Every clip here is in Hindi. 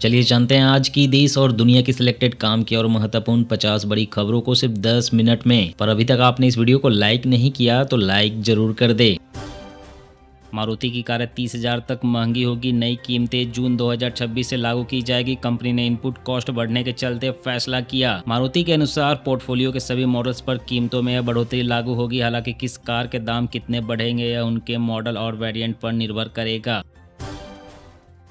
चलिए जानते हैं आज की देश और दुनिया की सिलेक्टेड काम की और महत्वपूर्ण 50 बड़ी खबरों को सिर्फ 10 मिनट में। पर अभी तक आपने इस वीडियो को लाइक नहीं किया तो लाइक जरूर कर दे। मारुति की कारें 30,000 तक महंगी होगी। नई कीमतें जून 2026 से लागू की जाएगी। कंपनी ने इनपुट कॉस्ट बढ़ने के चलते फैसला किया। मारुति के अनुसार पोर्टफोलियो के सभी मॉडल्स पर कीमतों में बढ़ोतरी लागू होगी। हालांकि किस कार के दाम कितने बढ़ेंगे यह उनके मॉडल और वेरिएंट पर निर्भर करेगा।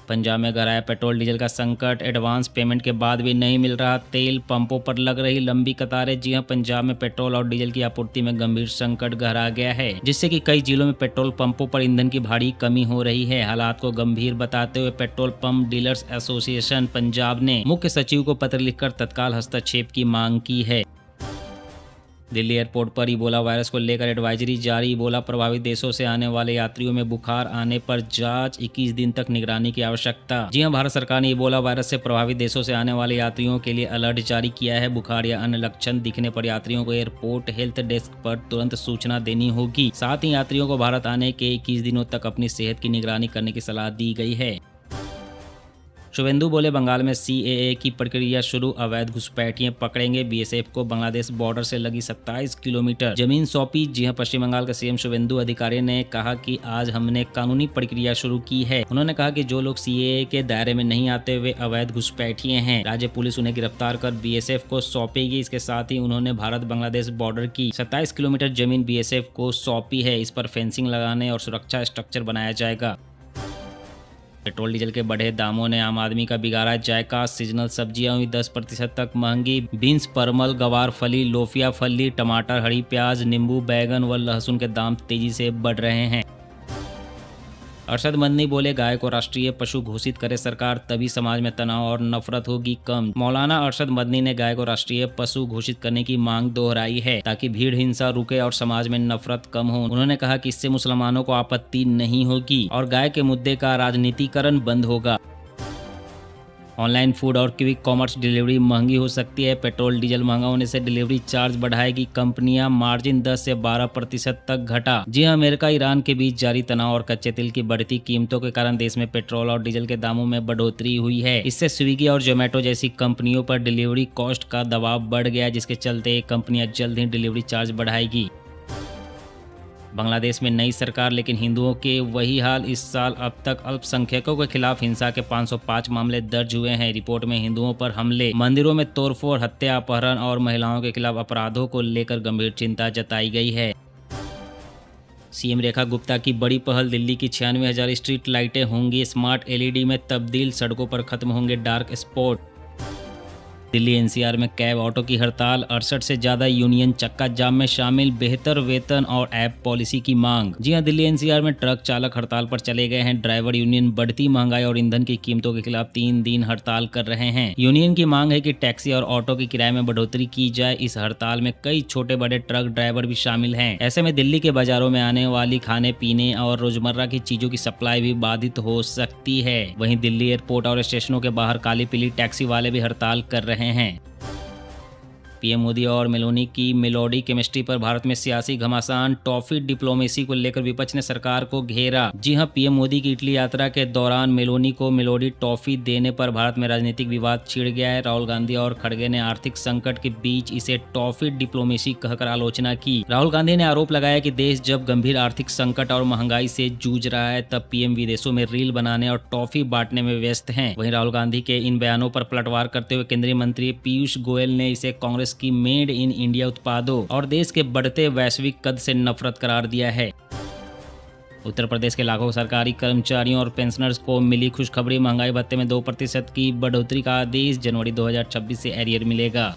पंजाब में गहराया पेट्रोल डीजल का संकट। एडवांस पेमेंट के बाद भी नहीं मिल रहा तेल। पंपों पर लग रही लंबी कतारें। जी हां, पंजाब में पेट्रोल और डीजल की आपूर्ति में गंभीर संकट गहरा गया है, जिससे कि कई जिलों में पेट्रोल पंपों पर ईंधन की भारी कमी हो रही है। हालात को गंभीर बताते हुए petrol pump dealers association Punjab ने मुख्य सचिव को पत्र लिखकर तत्काल हस्तक्षेप की मांग की है। दिल्ली एयरपोर्ट पर इबोला वायरस को लेकर एडवाइजरी जारी। इबोला प्रभावित देशों से आने वाले यात्रियों में बुखार आने पर जांच, 21 दिन तक निगरानी की आवश्यकता। जी हां, भारत सरकार ने इबोला वायरस से प्रभावित देशों से आने वाले यात्रियों के लिए अलर्ट जारी किया है। बुखार या अन्य लक्षण दिखने पर यात्रियों को एयरपोर्ट हेल्थ डेस्क पर तुरंत सूचना देनी होगी। साथ ही यात्रियों को भारत आने के 21 दिनों तक अपनी सेहत की निगरानी करने की सलाह दी गई है। शुभेंदु बोले, बंगाल में सीएए की प्रक्रिया शुरू। अवैध घुसपैठिए पकड़ेंगे। बीएसएफ को बांग्लादेश बॉर्डर से लगी 27 किलोमीटर जमीन सौंपी। जी हां, पश्चिम बंगाल के सीएम शुभेंदु अधिकारी ने कहा कि आज हमने कानूनी प्रक्रिया शुरू की है। उन्होंने कहा कि जो लोग सीएए के दायरे में नहीं आते वे अवैध घुसपैठिए हैं। राज्य पुलिस उन्हें गिरफ्तार कर बीएसएफ को सौंपेगी। इसके साथ ही उन्होंने भारत बांग्लादेश बॉर्डर की 27 किलोमीटर जमीन बीएसएफ को सौंपी है। इस पर फेंसिंग लगाने और सुरक्षा स्ट्रक्चर बनाया जाएगा। पेट्रोल डीजल के बढ़े दामों ने आम आदमी का बिगाड़ा जायका। सीजनल सब्जियां हुई 10% तक महंगी। बीन्स, परमल, गवार फली, लोफिया फली, टमाटर, हरी प्याज, नींबू, बैगन व लहसुन के दाम तेजी से बढ़ रहे हैं। अरशद मदनी बोले, गाय को राष्ट्रीय पशु घोषित करे सरकार, तभी समाज में तनाव और नफरत होगी कम। मौलाना अरशद मदनी ने गाय को राष्ट्रीय पशु घोषित करने की मांग दोहराई है ताकि भीड़ हिंसा रुके और समाज में नफरत कम हो। उन्होंने कहा कि इससे मुसलमानों को आपत्ति नहीं होगी और गाय के मुद्दे का राजनीतिकरण बंद होगा। ऑनलाइन फूड और क्विक कॉमर्स डिलीवरी महंगी हो सकती है। पेट्रोल डीजल महंगा होने से डिलीवरी चार्ज बढ़ाएगी कंपनियां। मार्जिन 10 से 12% तक घटा। जी हां, अमेरिका ईरान के बीच जारी तनाव और कच्चे तेल की बढ़ती कीमतों के कारण देश में पेट्रोल और डीजल के दामों में बढ़ोतरी हुई है। इससे स्विगी और जोमेटो जैसी कंपनियों पर डिलीवरी कॉस्ट का दबाव बढ़ गया, जिसके चलते कंपनियां जल्द ही डिलीवरी चार्ज बढ़ाएगी। बांग्लादेश में नई सरकार, लेकिन हिंदुओं के वही हाल। इस साल अब तक अल्पसंख्यकों के खिलाफ हिंसा के 505 मामले दर्ज हुए हैं। रिपोर्ट में हिंदुओं पर हमले, मंदिरों में तोड़फोड़, हत्या, अपहरण और महिलाओं के खिलाफ अपराधों को लेकर गंभीर चिंता जताई गई है। सीएम रेखा गुप्ता की बड़ी पहल। दिल्ली की 96,000 स्ट्रीट लाइटें होंगी स्मार्ट एलईडी में तब्दील। सड़कों पर खत्म होंगे डार्क स्पॉट। दिल्ली एनसीआर में कैब ऑटो की हड़ताल। 68 से ज्यादा यूनियन चक्का जाम में शामिल। बेहतर वेतन और ऐप पॉलिसी की मांग। जी हां, दिल्ली एनसीआर में ट्रक चालक हड़ताल पर चले गए हैं। ड्राइवर यूनियन बढ़ती महंगाई और ईंधन की कीमतों के खिलाफ 3 दिन हड़ताल कर रहे हैं। यूनियन की मांग है कि टैक्सी और ऑटो की किराए में बढ़ोतरी की जाए। इस हड़ताल में कई छोटे बड़े ट्रक ड्राइवर भी शामिल हैं। ऐसे में दिल्ली के बाजारों में आने वाली खाने पीने और रोजमर्रा की चीजों की सप्लाई भी बाधित हो सकती है। वहीं दिल्ली एयरपोर्ट और स्टेशनों के बाहर काली पीली टैक्सी वाले भी हड़ताल कर रहे हैं। पीएम मोदी और मेलोनी की मेलोडी केमिस्ट्री पर भारत में सियासी घमासान। टॉफी डिप्लोमेसी को लेकर विपक्ष ने सरकार को घेरा। जी हां, पीएम मोदी की इटली यात्रा के दौरान मेलोनी को मेलोडी टॉफी देने पर भारत में राजनीतिक विवाद छिड़ गया है। राहुल गांधी और खड़गे ने आर्थिक संकट के बीच इसे टॉफी डिप्लोमेसी कहकर आलोचना की। राहुल गांधी ने आरोप लगाया कि देश जब गंभीर आर्थिक संकट और महंगाई से जूझ रहा है तब पीएम विदेशों में रील बनाने और टॉफी बांटने में व्यस्त हैं। वहीं राहुल गांधी के इन बयानों पर पलटवार करते हुए केंद्रीय मंत्री पीयूष गोयल ने इसे कांग्रेस की मेड इन इंडिया उत्पादों और देश के बढ़ते वैश्विक कद से नफरत करार दिया है। उत्तर प्रदेश के लाखों सरकारी कर्मचारियों और पेंशनर्स को मिली खुशखबरी। महंगाई भत्ते में 2% की बढ़ोतरी का आदेश। जनवरी 2026 से एरियर मिलेगा।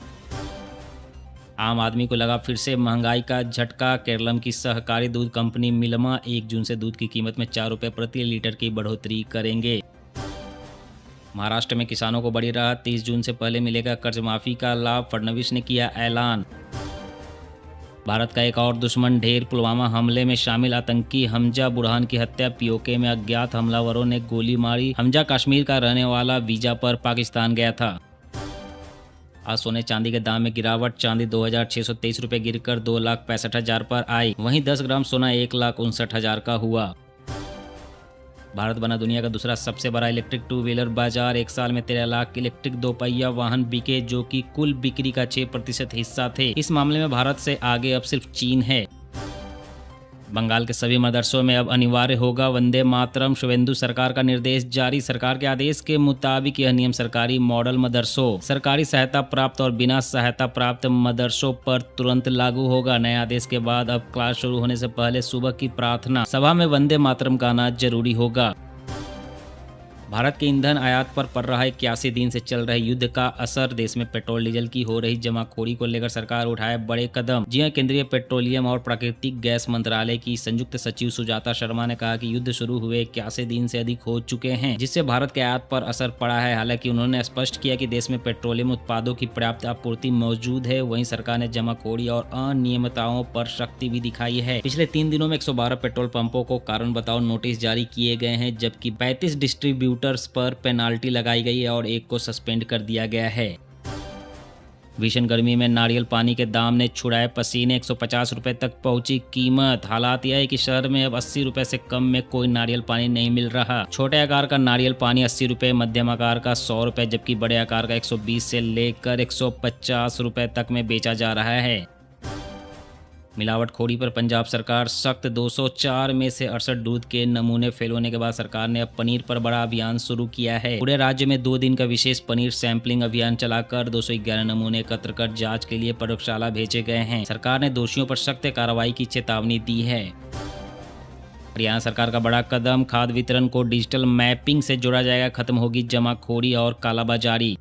आम आदमी को लगा फिर से महंगाई का झटका। केरलम की सहकारी दूध कंपनी मिल्मा 1 जून से दूध की कीमत में 4 रुपए प्रति लीटर की बढ़ोतरी करेंगे। महाराष्ट्र में किसानों को बड़ी राहत। 30 जून से पहले मिलेगा कर्ज माफी का लाभ। फडणवीस ने किया ऐलान। भारत का एक और दुश्मन ढेर। पुलवामा हमले में शामिल आतंकी हमजा बुरहान की हत्या। पीओके में अज्ञात हमलावरों ने गोली मारी। हमजा कश्मीर का रहने वाला, वीजा पर पाकिस्तान गया था। आज सोने चांदी के दाम में गिरावट। चांदी 2,623 रुपये गिरकर 2,65,000 पर आई। वहीं 10 ग्राम सोना 1,59,000 का हुआ। भारत बना दुनिया का दूसरा सबसे बड़ा इलेक्ट्रिक टू व्हीलर बाजार। एक साल में 13 लाख इलेक्ट्रिक दोपहिया वाहन बिके, जो कि कुल बिक्री का 6% हिस्सा थे। इस मामले में भारत से आगे अब सिर्फ चीन है। बंगाल के सभी मदरसों में अब अनिवार्य होगा वंदे मातरम, शुभेंदु सरकार का निर्देश जारी। सरकार के आदेश के मुताबिक यह नियम सरकारी मॉडल मदरसों, सरकारी सहायता प्राप्त और बिना सहायता प्राप्त मदरसों पर तुरंत लागू होगा। नए आदेश के बाद अब क्लास शुरू होने से पहले सुबह की प्रार्थना सभा में वंदे मातरम गाना जरूरी होगा। भारत के ईंधन आयात पर पड़ रहा 81 दिन से चल रहे युद्ध का असर। देश में पेट्रोल डीजल की हो रही जमाखोरी को लेकर सरकार उठाए बड़े कदम। जी हां, केंद्रीय पेट्रोलियम और प्राकृतिक गैस मंत्रालय की संयुक्त सचिव सुजाता शर्मा ने कहा कि युद्ध शुरू हुए 81 दिन से अधिक हो चुके हैं, जिससे भारत के आयात पर असर पड़ा है। हालांकि उन्होंने स्पष्ट किया कि देश में पेट्रोलियम उत्पादों की पर्याप्त आपूर्ति मौजूद है। वहीं सरकार ने जमाखोरी और अनियमितताओं पर सख्ती भी दिखाई है। पिछले 3 दिनों में 112 पेट्रोल पंपों को कारण बताओ नोटिस जारी किए गए हैं, जबकि 35 डिस्ट्रीब्यूटर्स पर पेनाल्टी लगाई गई है और एक को सस्पेंड कर दिया गया है। भीषण गर्मी में नारियल पानी के दाम ने छुड़ाए पसीने, 150 रुपए तक पहुंची कीमत। हालात यह है कि शहर में अब 80 रुपए से कम में कोई नारियल पानी नहीं मिल रहा। छोटे आकार का नारियल पानी 80 रुपए, मध्यम आकार का 100 रुपए, जबकि बड़े आकार का 120 से लेकर 150 रुपए तक में बेचा जा रहा है। मिलावटखोरी पर पंजाब सरकार सख्त, 204 में से 68 दूध के नमूने फेल होने के बाद सरकार ने अब पनीर पर बड़ा अभियान शुरू किया है। पूरे राज्य में 2 दिन का विशेष पनीर सैंपलिंग अभियान चलाकर 211 नमूने एकत्र कर जांच के लिए प्रयोगशाला भेजे गए हैं। सरकार ने दोषियों पर सख्त कार्रवाई की चेतावनी दी है। हरियाणा सरकार का बड़ा कदम, खाद्य वितरण को डिजिटल मैपिंग से जोड़ा जाएगा, खत्म होगी जमाखोरी और कालाबाजारी।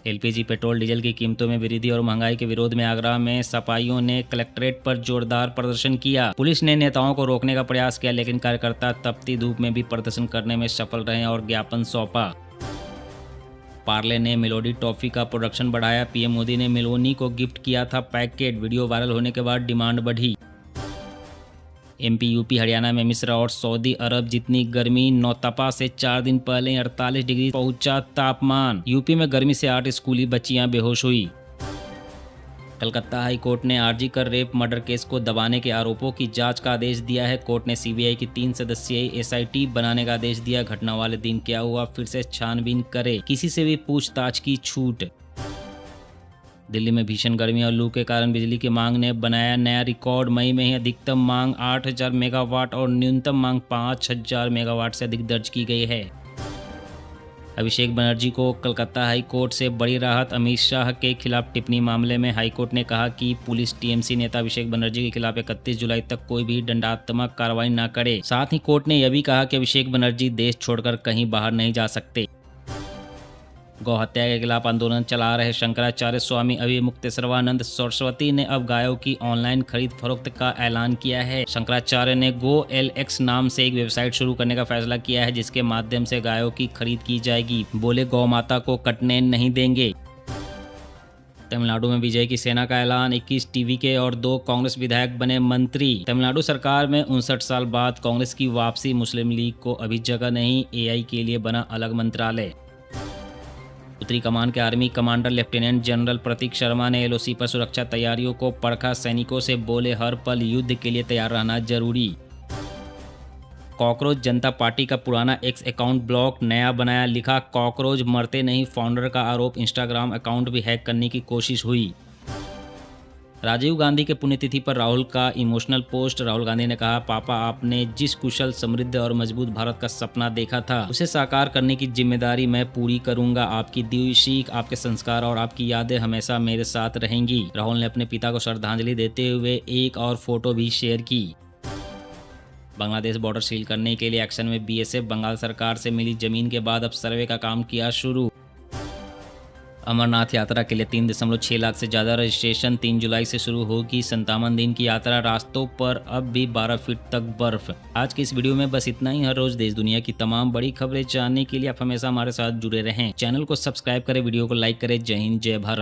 एलपीजी, पेट्रोल, डीजल की कीमतों में वृद्धि और महंगाई के विरोध में आगरा में सपाइयों ने कलेक्ट्रेट पर जोरदार प्रदर्शन किया। पुलिस ने नेताओं को रोकने का प्रयास किया, लेकिन कार्यकर्ता तपती धूप में भी प्रदर्शन करने में सफल रहे और ज्ञापन सौंपा। पार्ले ने मेलोडी टॉफी का प्रोडक्शन बढ़ाया। पीएम मोदी ने मेलोनी को गिफ्ट किया था पैकेट। वीडियो वायरल होने के बाद डिमांड बढ़ी। एमपी, यूपी, हरियाणा में मिस्र और सऊदी अरब जितनी गर्मी, नौतपा से 4 दिन पहले 48 डिग्री पहुंचा तापमान। यूपी में गर्मी से 8 स्कूली बच्चियां बेहोश हुई। कलकत्ता हाई कोर्ट ने आरजी कर रेप मर्डर केस को दबाने के आरोपों की जांच का आदेश दिया है। कोर्ट ने सीबीआई की 3 सदस्यीय एसआईटी बनाने का आदेश दिया। घटना वाले दिन क्या हुआ, फिर से छानबीन करे, किसी से भी पूछताछ की छूट। दिल्ली में भीषण गर्मी और लू के कारण बिजली की मांग ने बनाया नया रिकॉर्ड। मई में ही अधिकतम मांग 8000 मेगावाट और न्यूनतम मांग 5000 मेगावाट से अधिक दर्ज की गई है। अभिषेक बनर्जी को कलकत्ता हाई कोर्ट से बड़ी राहत। अमित शाह के खिलाफ टिप्पणी मामले में हाई कोर्ट ने कहा कि पुलिस टीएमसी नेता अभिषेक बनर्जी के खिलाफ 31 जुलाई तक कोई भी दंडात्मक कार्रवाई न करे। साथ ही कोर्ट ने यह भी कहा कि अभिषेक बनर्जी देश छोड़कर कहीं बाहर नहीं जा सकते। गौ हत्या के खिलाफ आंदोलन चला रहे शंकराचार्य स्वामी अभिमुक्तेश्वरानंद सरस्वती ने अब गायों की ऑनलाइन खरीद फरोख्त का ऐलान किया है। शंकराचार्य ने GoLX नाम से एक वेबसाइट शुरू करने का फैसला किया है, जिसके माध्यम से गायों की खरीद की जाएगी। बोले, गौ माता को कटने नहीं देंगे। तमिलनाडु में विजय की सेना का ऐलान, 21 टीवीके और 2 कांग्रेस विधायक बने मंत्री। तमिलनाडु सरकार में 59 साल बाद कांग्रेस की वापसी। मुस्लिम लीग को अभी जगह नहीं, एआई के लिए बना अलग मंत्रालय। उत्तरी कमान के आर्मी कमांडर लेफ्टिनेंट जनरल प्रतीक शर्मा ने एलओसी पर सुरक्षा तैयारियों को परखा। सैनिकों से बोले, हर पल युद्ध के लिए तैयार रहना जरूरी। कॉकरोच जनता पार्टी का पुराना एक्स अकाउंट ब्लॉक, नया बनाया, लिखा, कॉकरोच मरते नहीं, फाउंडर का आरोप। इंस्टाग्राम अकाउंट भी हैक करने की कोशिश हुई। राजीव गांधी के पुण्यतिथि पर राहुल का इमोशनल पोस्ट। राहुल गांधी ने कहा, पापा, आपने जिस कुशल, समृद्ध और मजबूत भारत का सपना देखा था, उसे साकार करने की जिम्मेदारी मैं पूरी करूंगा। आपकी दी हुई सीख, आपके संस्कार और आपकी यादें हमेशा मेरे साथ रहेंगी। राहुल ने अपने पिता को श्रद्धांजलि देते हुए एक और फोटो भी शेयर की। बांग्लादेश बॉर्डर सील करने के लिए एक्शन में बीएसएफ। बंगाल सरकार से मिली जमीन के बाद अब सर्वे का काम किया शुरू। अमरनाथ यात्रा के लिए 3.6 लाख से ज़्यादा रजिस्ट्रेशन। 3 जुलाई से शुरू होगी 57 दिन की यात्रा। रास्तों पर अब भी 12 फीट तक बर्फ। आज की इस वीडियो में बस इतना ही। हर रोज देश दुनिया की तमाम बड़ी खबरें जानने के लिए आप हमेशा हमारे साथ जुड़े रहें। चैनल को सब्सक्राइब करें, वीडियो को लाइक करें। जय हिंद, जय भारत।